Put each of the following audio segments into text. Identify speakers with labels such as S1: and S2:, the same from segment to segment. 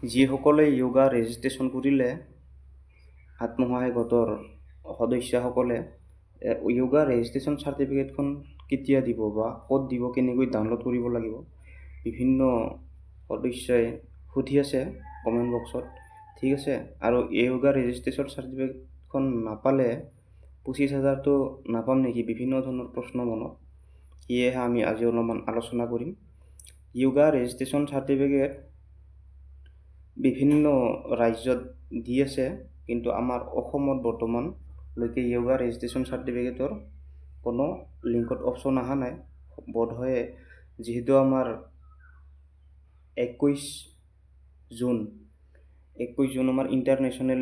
S1: যিসকলে য়োগা ৰেজিষ্ট্ৰেশ্যন কৰিলে আত্মসহায়ক গোটৰ সদস্যসকলে য়োগা ৰেজিষ্ট্ৰেশ্যন চাৰ্টিফিকেটখন কেতিয়া দিব বা ক'ত দিব, কেনেকৈ ডাউনলোড কৰিব লাগিব, বিভিন্ন সদস্যই সুধি আছে কমেণ্ট বক্সত। ঠিক আছে, আৰু য়োগা ৰেজিষ্ট্ৰেশ্যন চাৰ্টিফিকেটখন নাপালে 25,000টো নাপাম নেকি, বিভিন্ন ধৰণৰ প্ৰশ্ন মনত। সেয়েহে আমি আজি অলপমান আলোচনা কৰিম। য়োগা ৰেজিষ্ট্ৰেশ্যন চাৰ্টিফিকেট বিভিন্ন ৰাজ্যত দি আছে, কিন্তু আমাৰ অসমত বৰ্তমানলৈকে য়োগা ৰেজিষ্ট্ৰেশ্যন চাৰ্টিফিকেটৰ কোনো লিংকত অপশ্যন অহা নাই। বোধহয় যিহেতু আমাৰ 21 জুন আমাৰ ইণ্টাৰনেশ্যনেল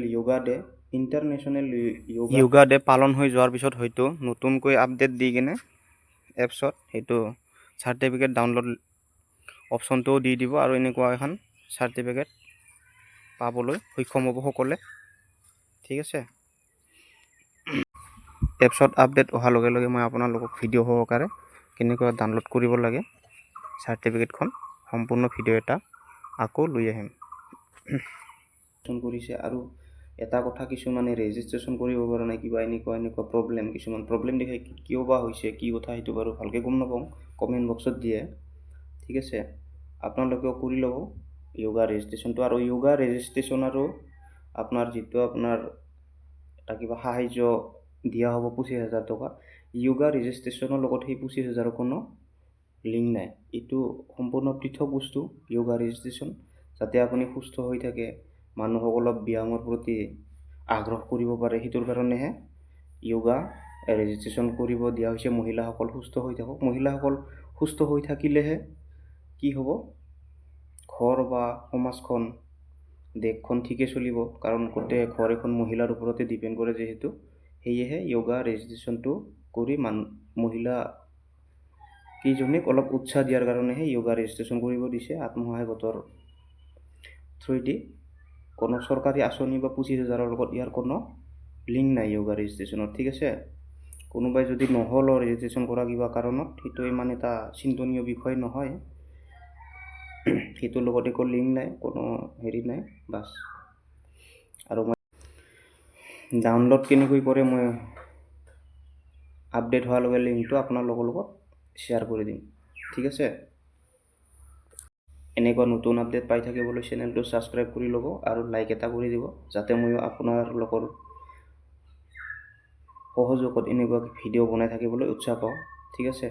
S1: য়োগা ডে পালন হৈ যোৱাৰ পিছত হয়তো নতুনকৈ আপডেট দি কিনে এপছত সেইটো চাৰ্টিফিকেট ডাউনলোড অপশ্যনটোও দি দিব, আৰু এনেকুৱা এখন চাৰ্টিফিকেট পাবলৈ সক্ষম হ'ব সকলে। ঠিক আছে, এপছত আপডেট অহাৰ লগে লগে মই আপোনালোকক ভিডিঅ' সহকাৰে কেনেকৈ ডাউনলোড কৰিব লাগে চাৰ্টিফিকেটখন সম্পূৰ্ণ ভিডিঅ' এটা আকৌ লৈ আহিম। কৰিছে আৰু এটা কথা, কিছুমানে ৰেজিষ্ট্ৰেশ্যন কৰিব পৰা নাই, কিবা এনেকুৱা প্ৰব্লেম, কিছুমান প্ৰব্লেম দেখাই, কিয় বা হৈছে, কি কথা সেইটো বাৰু ভালকৈ গম নাপাওঁ, কমেণ্ট বক্সত দিয়ে। ঠিক আছে, আপোনালোকেও কৰি ল'ব য়োগা ৰেজিষ্ট্ৰেশ্যনটো। আৰু য়োগা ৰেজিষ্ট্ৰেশ্যন আৰু আপোনাৰ যিটো আপোনাৰ এটা কিবা সাহাৰ্য দিয়া হ'ব 25,000 টকা, য়োগা ৰেজিষ্ট্ৰেশ্যনৰ লগত সেই 25,000ৰ কোনো লিংক নাই। এইটো সম্পূৰ্ণ পৃথক বস্তু। য়োগা ৰেজিষ্ট্ৰেশ্যন যাতে আপুনি সুস্থ হৈ থাকে, মানুহসকলক ব্যায়ামৰ প্ৰতি আগ্ৰহ কৰিব পাৰে, সেইটোৰ কাৰণেহে য়োগা ৰেজিষ্ট্ৰেশ্যন কৰিব দিয়া হৈছে। মহিলাসকল সুস্থ হৈ থাকক, মহিলাসকল সুস্থ হৈ থাকিলেহে কি হ'ব, ঘৰ বা সমাজখন, দেশখন ঠিকে চলিব, কাৰণ গোটেই ঘৰ এখন মহিলাৰ ওপৰতে ডিপেণ্ড কৰে যিহেতু। সেয়েহে য়োগা ৰেজিষ্ট্ৰেশ্যনটো কৰি মহিলা কেইজনীক অলপ উৎসাহ দিয়াৰ কাৰণেহে য়োগা ৰেজিষ্ট্ৰেশ্যন কৰিব দিছে আত্মসহায়ক গোটৰ থ্ৰুৱেদি। কোনো চৰকাৰী আঁচনি বা 25,000ৰ লগত ইয়াৰ কোনো লিংক নাই য়োগা ৰেজিষ্ট্ৰেশ্যনত। ঠিক আছে, কোনোবাই যদি নহ'লেও ৰেজিষ্ট্ৰেশ্যন কৰা কিবা কাৰণত, সেইটো ইমান এটা চিন্তনীয় বিষয় নহয়, সেইটোৰ লগত একো লিংক নাই, কোনো হেৰি নাই, বাছ। আৰু মই ডাউনলোড কেনেকৈ কৰে মই আপডেট হোৱাৰ লগে লিংকটো আপোনালোকৰ লগত শ্বেয়াৰ কৰি দিম। ঠিক আছে, এনেকুৱা নতুন আপডেট পাই থাকিবলৈ চেনেলটো ছাবস্ক্ৰাইব কৰি ল'ব আৰু লাইক এটা কৰি দিব, যাতে ময়ো আপোনালোকৰ সহযোগত এনেকুৱা ভিডিঅ' বনাই থাকিবলৈ উৎসাহ পাওঁ। ঠিক আছে।